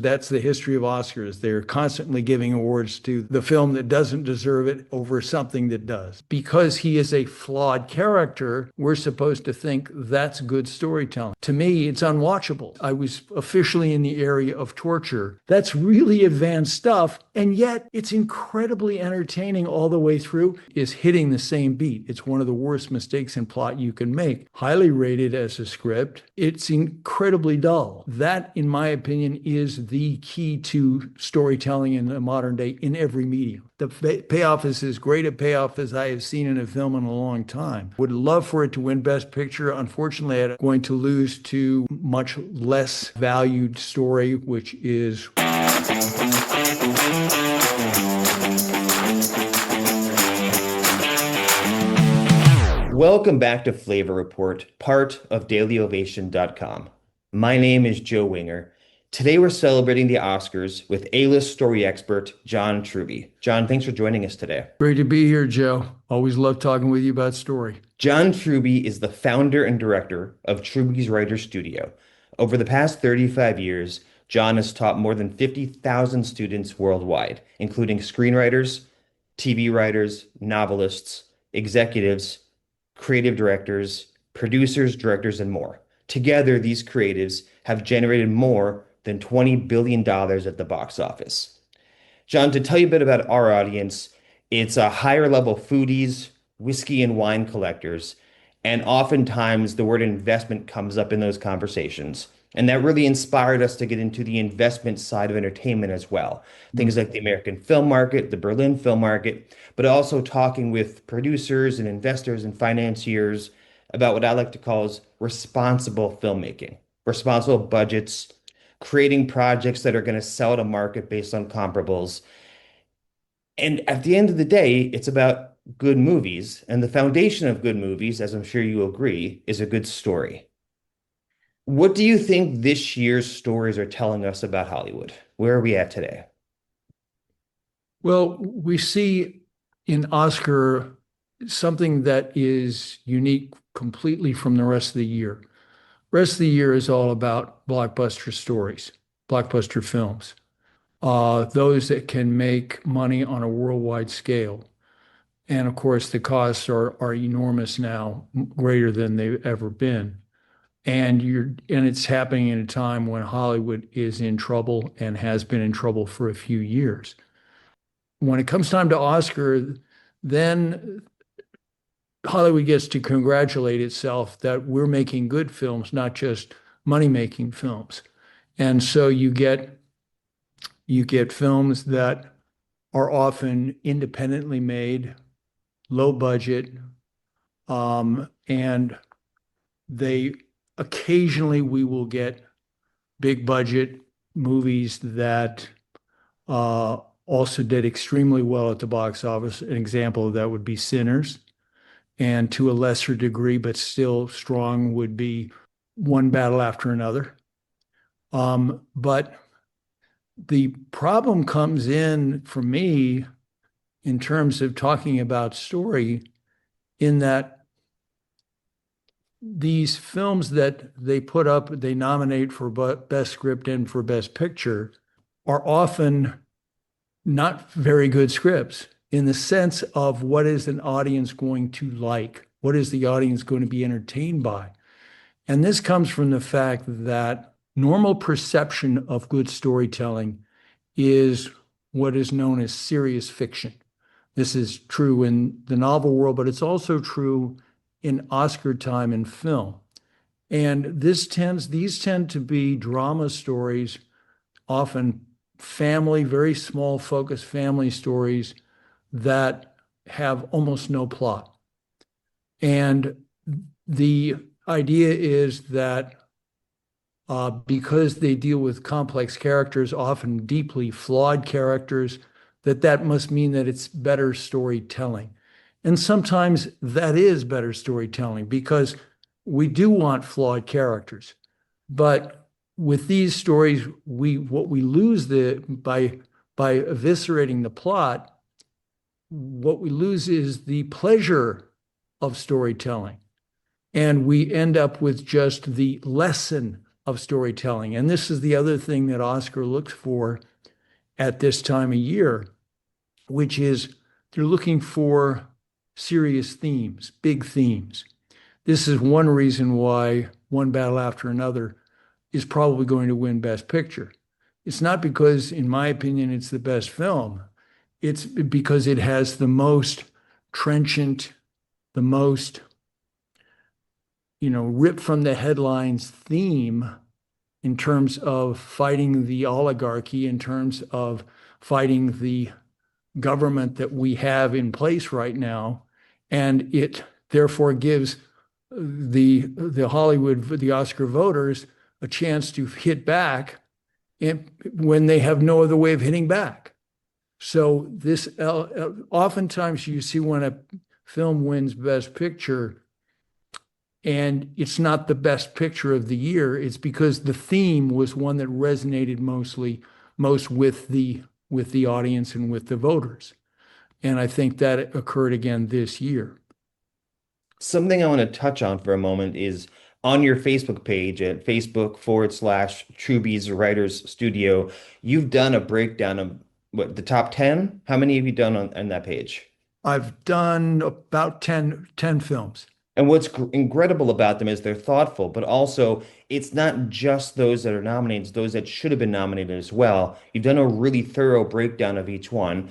That's the history of Oscars. They're constantly giving awards to the film that doesn't deserve it over something that does. Because he is a flawed character, we're supposed to think that's good storytelling. To me, it's unwatchable. I was officially in the area of torture. That's really advanced stuff, and yet it's incredibly entertaining all the way through. Is hitting the same beat. It's one of the worst mistakes in plot you can make. Highly rated as a script. It's incredibly dull. That, in my opinion, is the key to storytelling in the modern day in every medium. The payoff is as great a payoff as I have seen in a film in a long time. Would love for it to win Best Picture. Unfortunately, I'm going to lose to much less valued story, which is Welcome back to Flavor Report, part of DailyOvation.com. My name is Joe Wehinger. Today we're celebrating the Oscars with A-list story expert John Truby. John, thanks for joining us today. great to be here, Joe. Always love talking with you about story. John Truby is the founder and director of Truby's Writers Studio. Over the past 35 years, John has taught more than 50,000 students worldwide, including screenwriters, TV writers, novelists, executives, creative directors, producers, directors, and more. Together, these creatives have generated more than $20 billion at the box office. John, to tell you a bit about our audience, it's a higher level foodies, whiskey and wine collectors, and oftentimes the word investment comes up in those conversations. And that really inspired us to get into the investment side of entertainment as well. Things like the American film market, the Berlin film market, but also talking with producers and investors and financiers about what I like to call is responsible filmmaking, responsible budgets, creating projects that are going to sell to market based on comparables. And at the end of the day, it's about good movies. And the foundation of good movies, as I'm sure you agree, is a good story. What do you think this year's stories are telling us about Hollywood? Where are we at today? Well, we see in Oscar something that is unique completely from the rest of the year. Rest of the year is all about blockbuster stories, blockbuster films, those that can make money on a worldwide scale. And of course, the costs are enormous now, greater than they've ever been. And it's happening in a time when Hollywood is in trouble and has been in trouble for a few years. When it comes time to Oscar, then Hollywood gets to congratulate itself that we're making good films, not just money-making films. And so you get films that are often independently made, low budget, and they occasionally we will get big budget movies that also did extremely well at the box office. An example of that would be Sinners, and to a lesser degree, but still strong, would be One Battle After Another. But the problem comes in for me in terms of talking about story, in that these films that they put up, they nominate for best script and for best picture, are often not very good scripts in the sense of what is an audience going to like? What is the audience going to be entertained by? And this comes from the fact that normal perception of good storytelling is what is known as serious fiction. This is true in the novel world, but it's also true in Oscar time in film. And these tend to be drama stories, often family, very small focused family stories that have almost no plot. And the idea is that because they deal with complex characters, often deeply flawed characters, that must mean that it's better storytelling. And sometimes that is better storytelling because we do want flawed characters. But with these stories, what we lose by eviscerating the plot, what we lose is the pleasure of storytelling. And we end up with just the lesson of storytelling. And this is the other thing that Oscar looks for at this time of year, which is they're looking for serious themes, big themes. This is one reason why One Battle After Another is probably going to win Best Picture. It's not because, in my opinion, it's the best film. It's because it has the most trenchant, the most, ripped from the headlines theme in terms of fighting the oligarchy, in terms of fighting the government that we have in place right now. And it therefore gives the Oscar voters a chance to hit back when they have no other way of hitting back. So this oftentimes you see when a film wins Best Picture and it's not the best picture of the year, it's because the theme was one that resonated most with the audience and with the voters. And I think that occurred again this year. Something I want to touch on for a moment is on your Facebook page at Facebook.com/Truby's Writers Studio. You've done a breakdown of what, the top 10? How many have you done on that page? I've done about 10 films. And what's incredible about them is they're thoughtful, but also it's not just those that are nominated, it's those that should have been nominated as well. You've done a really thorough breakdown of each one.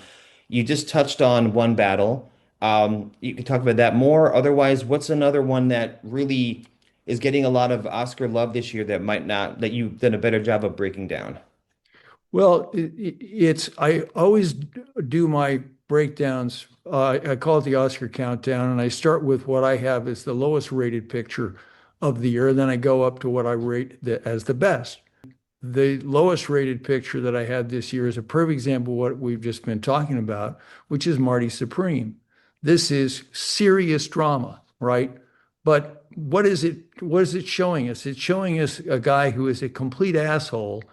You just touched on One Battle. You can talk about that more. Otherwise, what's another one that really is getting a lot of Oscar love this year that might not, that you've done a better job of breaking down? Well, I always do my breakdowns. I call it the Oscar countdown, and I start with what I have as the lowest rated picture of the year. Then I go up to what I rate as the best. The lowest rated picture that I had this year is a perfect example of what we've just been talking about, which is Marty Supreme. This is serious drama, right? But what is it? What is it showing us? It's showing us a guy who is a complete asshole,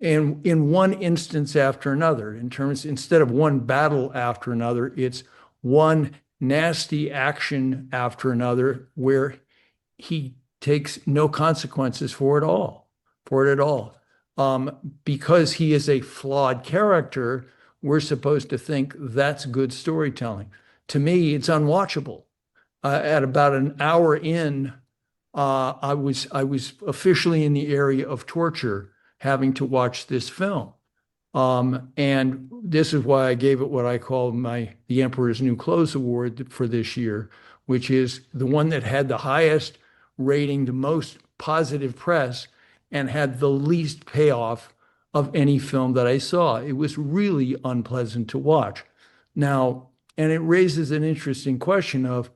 and in one instance after another. Instead of one battle after another, it's one nasty action after another where he takes no consequences for it at all. Because he is a flawed character, we're supposed to think that's good storytelling. To me, it's unwatchable. At about an hour in, I was officially in the area of torture, having to watch this film. And this is why I gave it what I call the Emperor's New Clothes Award for this year, which is the one that had the highest rating, the most positive press, and had the least payoff of any film that I saw. It was really unpleasant to watch. Now, and it raises an interesting question of,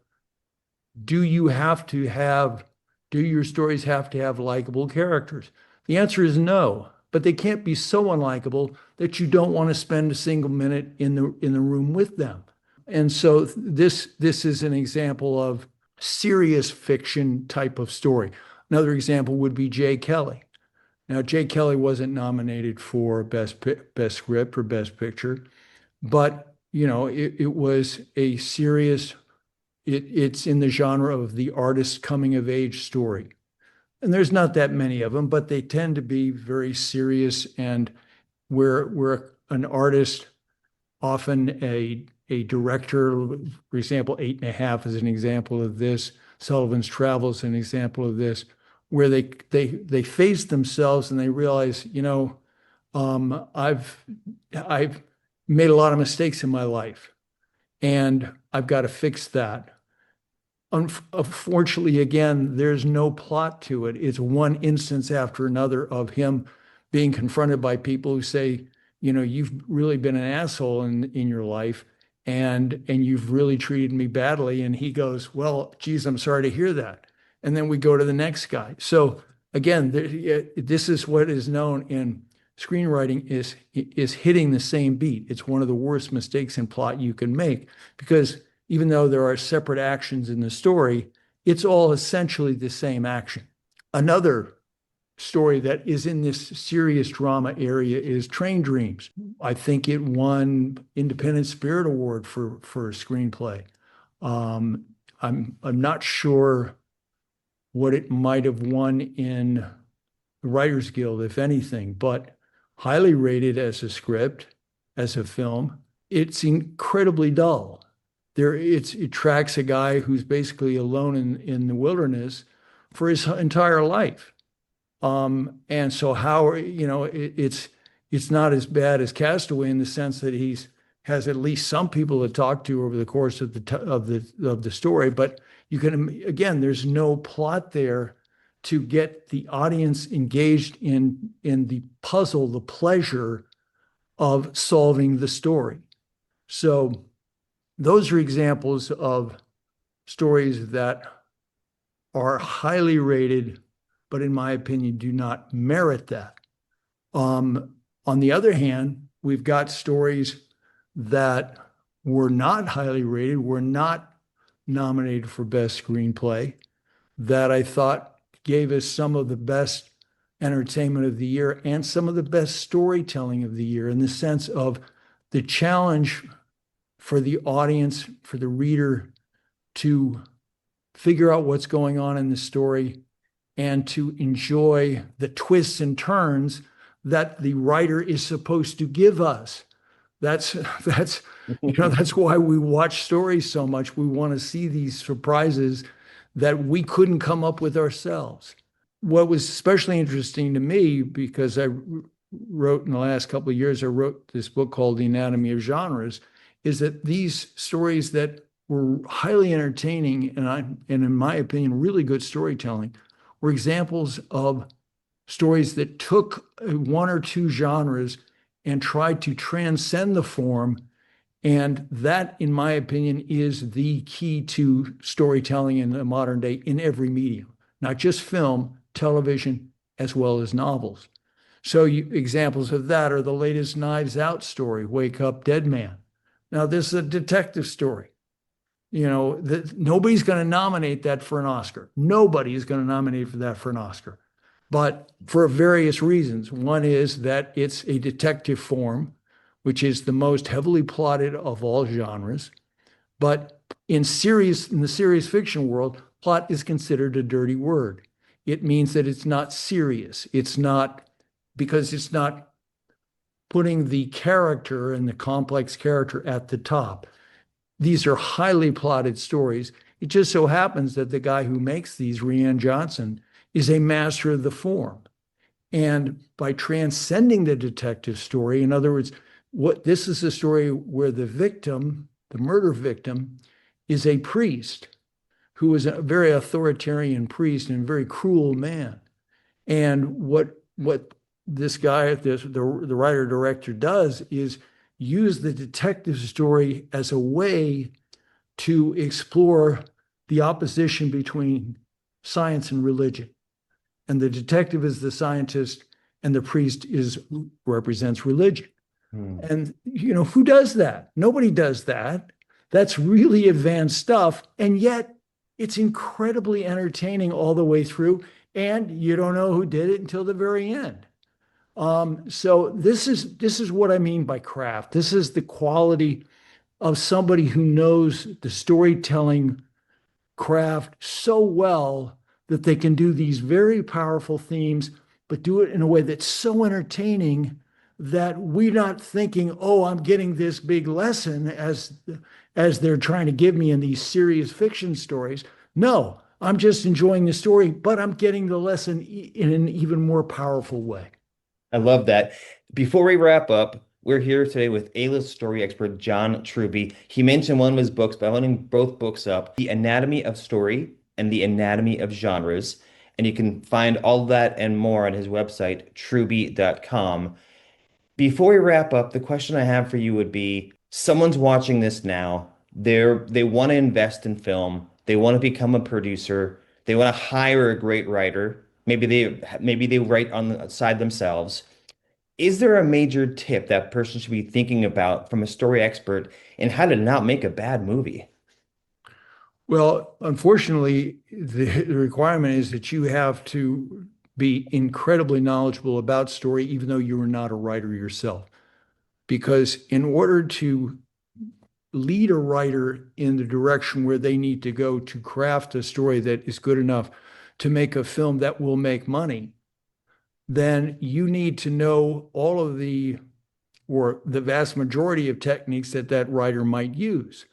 do you have to have, do your stories have to have likable characters? The answer is no, but they can't be so unlikable that you don't want to spend a single minute in the room with them. And so this is an example of serious fiction type of story. Another example would be Jay Kelly. Now, Jay Kelly wasn't nominated for best script or best picture, but it was a serious. It's in the genre of the artist's coming of age story. And there's not that many of them, but they tend to be very serious, and where an artist, often a director, for example, Eight and a Half is an example of this. Sullivan's Travel is an example of this, where they face themselves and they realize, I've made a lot of mistakes in my life, and I've got to fix that. Unfortunately, again, there's no plot to it. It's one instance after another of him being confronted by people who say, you've really been an asshole in your life, and you've really treated me badly. And he goes, well, geez, I'm sorry to hear that. And then we go to the next guy. So again, this is what is known in screenwriting is hitting the same beat. It's one of the worst mistakes in plot you can make, because even though there are separate actions in the story, it's all essentially the same action. Another story that is in this serious drama area is Train Dreams. I think it won Independent Spirit Award for a screenplay. I'm not sure what it might have won in Writers Guild, if anything, but highly rated as a script, as a film. It's incredibly dull. It tracks a guy who's basically alone in the wilderness for his entire life. And so how, it's not as bad as Castaway in the sense that he's has at least some people to talk to over the course of the story. But you can, again, there's no plot there to get the audience engaged in the puzzle, the pleasure of solving the story. So those are examples of stories that are highly rated, but in my opinion, do not merit that. On the other hand, we've got stories that were not highly rated, were not nominated for Best Screenplay, that I thought gave us some of the best entertainment of the year and some of the best storytelling of the year, in the sense of the challenge for the audience, for the reader to figure out what's going on in the story and to enjoy the twists and turns that the writer is supposed to give us. That's why we watch stories so much. We want to see these surprises that we couldn't come up with ourselves. What was especially interesting to me, because I wrote in the last couple of years, I wrote this book called The Anatomy of Genres, is that these stories that were highly entertaining and in my opinion, really good storytelling, were examples of stories that took one or two genres and tried to transcend the form. And that, in my opinion, is the key to storytelling in the modern day in every medium, not just film, television, as well as novels. So examples of that are the latest Knives Out story, Wake Up Dead Man. Now, this is a detective story. Nobody's going to nominate that for an Oscar. Nobody is going to nominate for that for an Oscar. But for various reasons. One is that it's a detective form, which is the most heavily plotted of all genres. But in the serious fiction world, plot is considered a dirty word. It means that it's not serious. It's not, because it's not putting the character and the complex character at the top. These are highly plotted stories. It just so happens that the guy who makes these, Rian Johnson, is a master of the form. And by transcending the detective story, in other words, this is a story where the victim, the murder victim, is a priest who is a very authoritarian priest and a very cruel man. And what this guy, the writer-director does is use the detective story as a way to explore the opposition between science and religion. And the detective is the scientist and the priest represents religion. And who does that? Nobody does that. That's really advanced stuff. And yet it's incredibly entertaining all the way through. And you don't know who did it until the very end. So this is what I mean by craft. This is the quality of somebody who knows the storytelling craft so well that they can do these very powerful themes, but do it in a way that's so entertaining that we're not thinking, oh, I'm getting this big lesson as they're trying to give me in these serious fiction stories. No, I'm just enjoying the story, but I'm getting the lesson in an even more powerful way. I love that. Before we wrap up, we're here today with A-list story expert John Truby. He mentioned one of his books, but I want to link both books up, The Anatomy of Story and The Anatomy of Genres. And you can find all that and more on his website, truby.com. Before we wrap up, the question I have for you would be, someone's watching this now. They want to invest in film. They want to become a producer. They want to hire a great writer. Maybe they write on the side themselves. Is there a major tip that person should be thinking about from a story expert in how to not make a bad movie? Well, unfortunately, the requirement is that you have to be incredibly knowledgeable about story, even though you are not a writer yourself. Because in order to lead a writer in the direction where they need to go to craft a story that is good enough to make a film that will make money, then you need to know all of the or the vast majority of techniques that that writer might use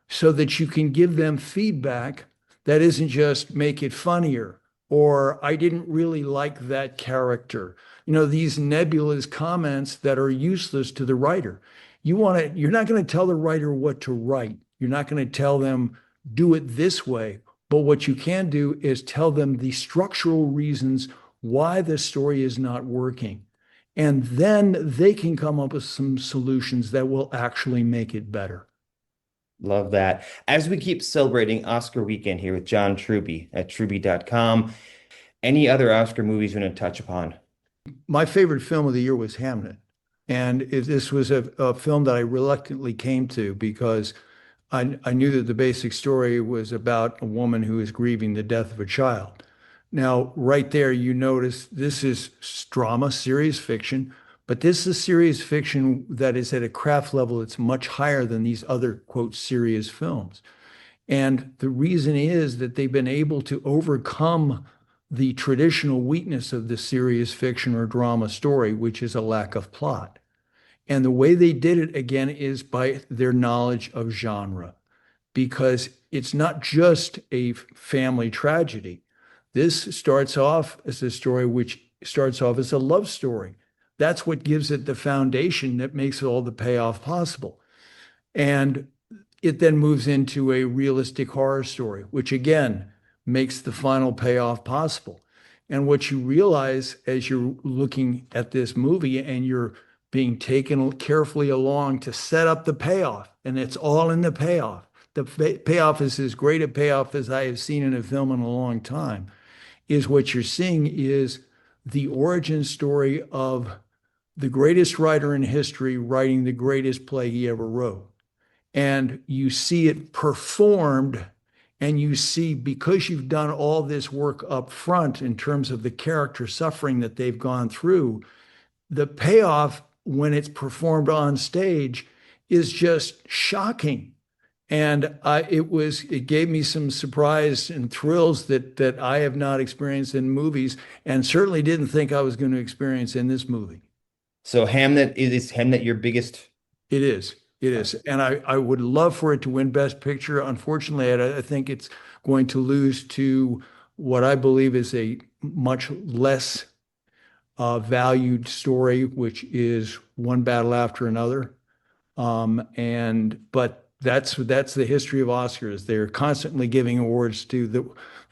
so that you can give them feedback that isn't just make it funnier or I didn't really like that character. You know, these nebulous comments that are useless to the writer. You're not going to tell the writer what to write. You're not going to tell them do it this way. But what you can do is tell them the structural reasons why the story is not working. And then they can come up with some solutions that will actually make it better. Love that. As we keep celebrating Oscar weekend here with John Truby at Truby.com, any other Oscar movies you want to touch upon? My favorite film of the year was Hamnet. And this was a film that I reluctantly came to because I knew that the basic story was about a woman who is grieving the death of a child. Now, right there, you notice this is drama, serious fiction, but this is serious fiction that is at a craft level that's much higher than these other, quote, serious films. And the reason is that they've been able to overcome the traditional weakness of the serious fiction or drama story, which is a lack of plot. And the way they did it, again, is by their knowledge of genre, because it's not just a family tragedy. This starts off as a story which starts off as a love story. That's what gives it the foundation that makes all the payoff possible. And it then moves into a realistic horror story, which again makes the final payoff possible. And what you realize as you're looking at this movie and you're being taken carefully along to set up the payoff, and it's all in the payoff. The payoff is as great a payoff as I have seen in a film in a long time, is what you're seeing is the origin story of the greatest writer in history writing the greatest play he ever wrote. And you see it performed, and you see, because you've done all this work up front in terms of the character suffering that they've gone through, the payoff when it's performed on stage is just shocking. And it gave me some surprise and thrills that I have not experienced in movies, and certainly didn't think I was going to experience in this movie. So Hamnet, is Hamnet your biggest? It is. It is. And I would love for it to win Best Picture. Unfortunately, I think it's going to lose to what I believe is a much less valued story, which is One Battle After Another. But that's the history of Oscars. They're constantly giving awards to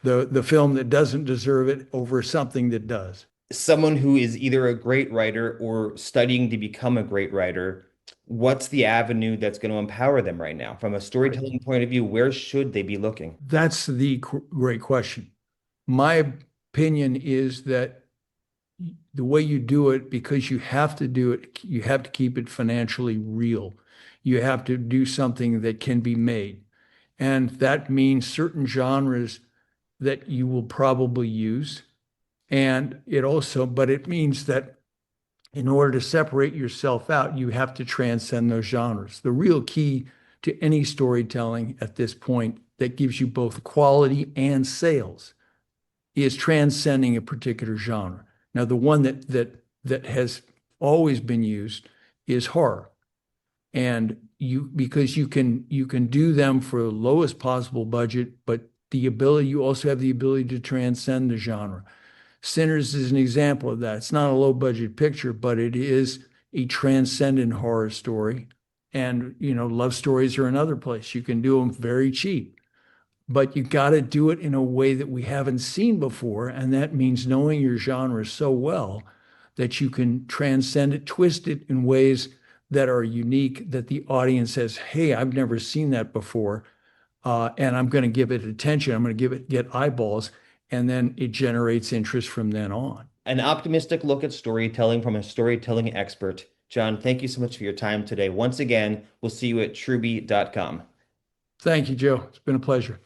the film that doesn't deserve it over something that does. Someone who is either a great writer or studying to become a great writer, what's the avenue that's going to empower them right now? From a Right. storytelling point of view, where should they be looking? That's the great question. My opinion is that the way you do it, because you have to do it, you have to keep it financially real. You have to do something that can be made. And that means certain genres that you will probably use. And but it means that in order to separate yourself out, you have to transcend those genres. The real key to any storytelling at this point that gives you both quality and sales is transcending a particular genre. Now, the one that has always been used is horror, and because you can do them for the lowest possible budget, but you also have the ability to transcend the genre. Sinners is an example of that. It's not a low budget picture, but it is a transcendent horror story. And, love stories are another place. You can do them very cheap, but you got to do it in a way that we haven't seen before. And that means knowing your genre so well that you can transcend it, twist it in ways that are unique, that the audience says, hey, I've never seen that before. And I'm going to give it attention. I'm going to get eyeballs. And then it generates interest from then on. An optimistic look at storytelling from a storytelling expert. John, thank you so much for your time today. Once again, we'll see you at Truby.com. Thank you, Joe. It's been a pleasure.